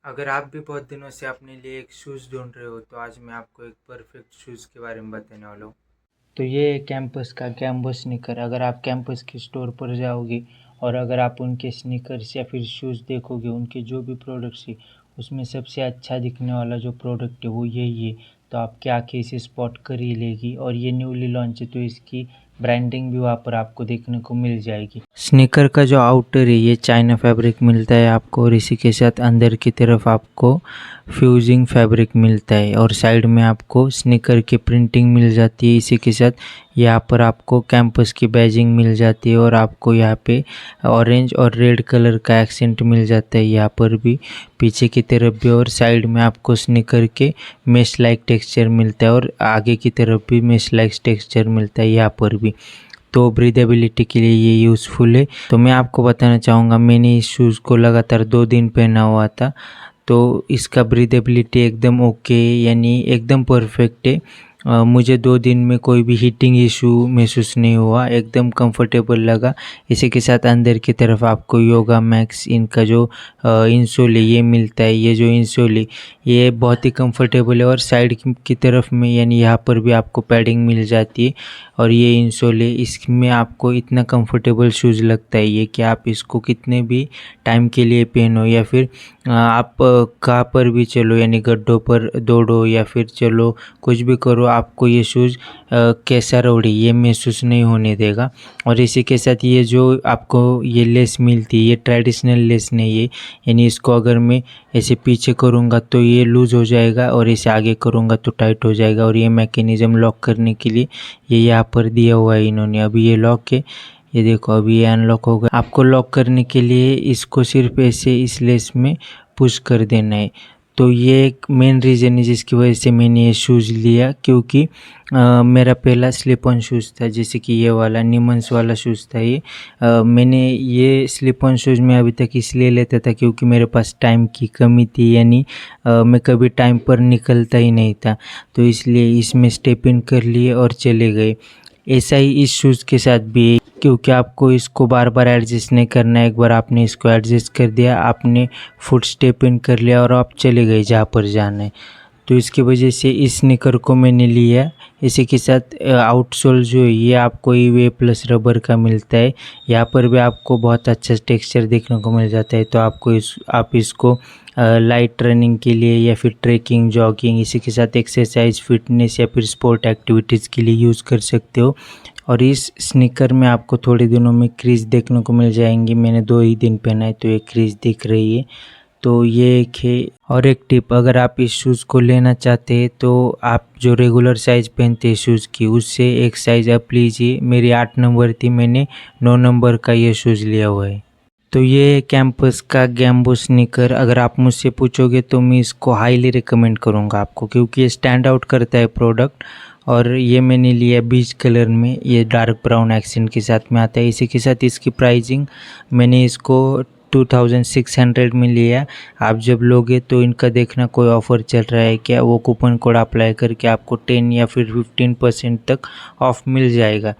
अगर आप भी बहुत दिनों से अपने लिए एक शूज़ ढूंढ रहे हो तो आज मैं आपको एक परफेक्ट शूज़ के बारे में बताने वाला हूँ। तो ये है कैंपस का गैम्बो स्नीकर। अगर आप कैंपस के स्टोर पर जाओगे और अगर आप उनके स्नीकर्स या फिर शूज़ देखोगे, उनके जो भी प्रोडक्ट्स है उसमें सबसे अच्छा दिखने वाला जो प्रोडक्ट है वो यही है। तो आपकी आंखें इसे स्पॉट कर ही लेगी और ये न्यूली लॉन्च है तो इसकी ब्रांडिंग भी वहाँ पर आपको देखने को मिल जाएगी। स्नीकर का जो आउटर है ये चाइना फैब्रिक मिलता है आपको और इसी के साथ अंदर की तरफ आपको फ्यूजिंग फैब्रिक मिलता है और साइड में आपको स्नीकर की प्रिंटिंग मिल जाती है। इसी के साथ यहाँ पर आपको कैंपस की बैजिंग मिल जाती है और आपको यहाँ पे ऑरेंज और रेड कलर का एक्सेंट मिल जाता है यहाँ पर भी, पीछे की तरफ भी और साइड में आपको स्नीकर के मेश लाइक टेक्सचर मिलता है और आगे की तरफ भी मेश लाइक टेक्सचर मिलता है यहाँ पर भी। तो ब्रीदेबिलिटी के लिए ये यूज़फुल है। तो मैं आपको बताना चाहूँगा, मैंने इस शूज़ को लगातार 2 दिन पहना हुआ था तो इसका ब्रीदेबिलिटी एकदम ओके यानी एकदम परफेक्ट है। मुझे 2 दिन में कोई भी हीटिंग इशू महसूस नहीं हुआ, एकदम कंफर्टेबल लगा। इसी के साथ अंदर की तरफ आपको योगा मैक्स इनका जो इंसोल है ये मिलता है। ये जो इंसोल है ये बहुत ही कंफर्टेबल है और साइड की तरफ में यानी यहाँ पर भी आपको पैडिंग मिल जाती है और ये इंसोल है, इसमें आपको इतना कंफर्टेबल शूज़ लगता है ये कि आप इसको कितने भी टाइम के लिए पहनो या फिर आप कहाँ पर भी चलो यानी गड्ढों पर दौड़ो या फिर चलो कुछ भी करो, आपको ये शूज़ कैसा रोड़ी ये महसूस नहीं होने देगा। और इसी के साथ ये जो आपको ये लेस मिलती है ये ट्रेडिशनल लेस नहीं है, यानी इसको अगर मैं ऐसे पीछे करूँगा तो ये लूज़ हो जाएगा और इसे आगे करूँगा तो टाइट हो जाएगा। और ये मैकेनिज़्म लॉक करने के लिए ये यहाँ पर दिया हुआ है इन्होंने। अभी ये लॉक है, ये देखो अभी ये अनलॉक होगा। आपको लॉक करने के लिए इसको सिर्फ ऐसे इस लेस में पुश कर देना है। तो ये एक मेन रीज़न है जिसकी वजह से मैंने ये शूज़ लिया, क्योंकि मेरा पहला स्लिप ऑन शूज़ था, जैसे कि ये वाला निमन्स वाला शूज़ था ये। मैंने ये स्लिप ऑन शूज़ में अभी तक इसलिए लेता था क्योंकि मेरे पास टाइम की कमी थी, यानी मैं कभी टाइम पर निकलता ही नहीं था, तो इसलिए इसमें स्टेप इन कर लिए और चले गए। ऐसा ही इस शूज़ के साथ भी है, क्योंकि आपको इसको बार बार एडजस्ट नहीं करना है। एक बार आपने इसको एडजस्ट कर दिया, आपने फुट स्टेप इन कर लिया और आप चले गए जहाँ पर जाना है। तो इसकी वजह से इस स्नीकर को मैंने लिया। इसी के साथ आउटसोल जो है ये आपको ईवे प्लस रबर का मिलता है। यहाँ पर भी आपको बहुत अच्छा टेक्सचर देखने को मिल जाता है। तो आप इसको लाइट रनिंग के लिए या फिर ट्रैकिंग, जॉगिंग, इसी के साथ एक्सरसाइज, फिटनेस या फिर स्पोर्ट एक्टिविटीज़ के लिए यूज़ कर सकते हो। और इस स्नीकर में आपको थोड़े दिनों में क्रीज देखने को मिल जाएंगी। मैंने 2 ही दिन पहना है तो ये क्रीज दिख रही है। तो ये एक है। और एक टिप, अगर आप इस शूज़ को लेना चाहते हैं तो आप जो रेगुलर साइज़ पहनते हैं शूज़ की उससे एक साइज़ अप लीजिए। मेरी 8 नंबर थी, मैंने 9 नंबर का ये शूज़ लिया हुआ है। तो ये कैंपस का गैम्बो स्नीकर, अगर आप मुझसे पूछोगे तो मैं इसको हाईली रिकमेंड करूँगा आपको, क्योंकि ये स्टैंड आउट करता है प्रोडक्ट। और ये मैंने लिया बीच कलर में, ये डार्क ब्राउन एक्सेंट के साथ में आता है। इसी के साथ इसकी प्राइसिंग मैंने इसको 2600 में लिया। आप जब लोगे तो इनका देखना कोई ऑफ़र चल रहा है क्या, वो कूपन कोड अप्लाई करके आपको 10 या फिर 15% तक ऑफ मिल जाएगा।